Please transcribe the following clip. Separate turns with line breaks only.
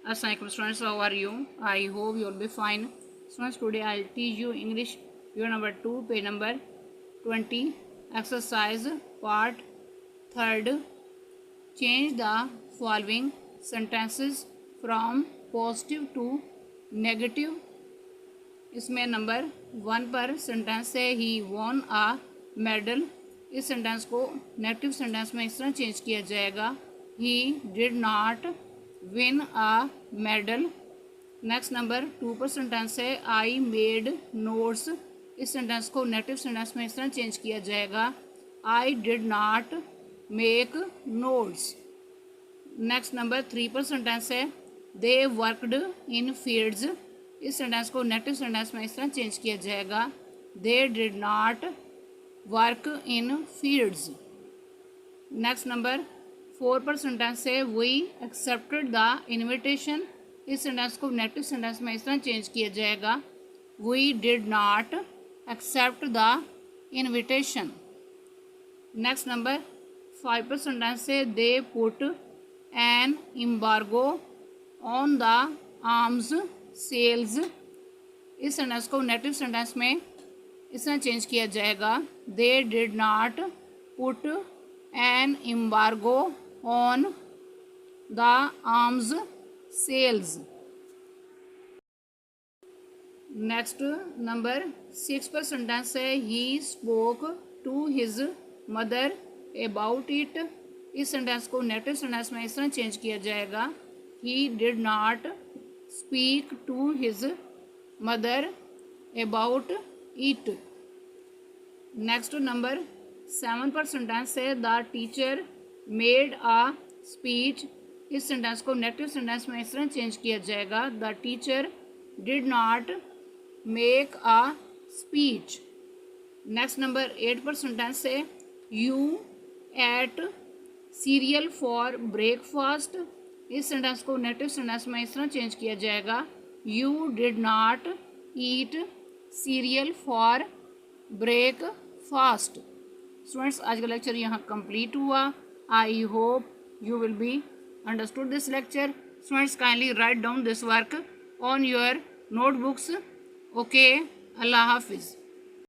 Assalamualaikum students, how are you? I hope you will be fine. Students, today I will teach you English unit number 2, page number 20, exercise part 3rd. Change the following sentences from positive to negative. इसमें number 1 पर sentence है he won a medal. इस sentence को negative sentence में इस तरह change किया जाएगा, he did not win a medal. Next number 2 पर सेंटेंस है आई मेड नोट्स। इस सेंटेंस को नेगेटिव सेंटेंस में इस तरह चेंज किया जाएगा, I did not make notes. Next number 3 पर सेंटेंस है दे वर्कड इन फील्ड्स। इस सेंटेंस को नेगेटिव सेंटेंस में इस तरह चेंज किया जाएगा, they did not work in fields. Next number 4 पर सेंटेंस है वी एक्सेप्टेड द इन्विटेशन। इस सेंटेंस को नेगेटिव सेंटेंस में इस तरह चेंज किया जाएगा, we did not accept the invitation. Next number 5 पर सेंटेंस है they put an embargo on the arms sales. इस सेंटेंस को नेगेटिव सेंटेंस में इस तरह चेंज किया जाएगा, they did not put an embargo on the arms sales. Next number 6 पर सेंटेंस है he spoke to his mother about it. इस सेंटेंस को नेगेटिव सेंटेंस में इस तरह चेंज किया जाएगा, he did not speak to his mother about it. Next number 7 पर सेंटेंस है the teacher made a speech. इस सेंटेंस को नेगेटिव सेंटेंस में इस तरह चेंज किया जाएगा, the teacher did not make a speech. Next number 8 पर सेंटेंस है you ate cereal for breakfast. इस सेंटेंस को नेगेटिव सेंटेंस में इस तरह चेंज किया जाएगा, you did not eat cereal for breakfast. Students, आज का लेक्चर यहाँ कंप्लीट हुआ। I hope you will be understood this lecture. Students, kindly write down this work on your notebooks. Okay, Allah Hafiz.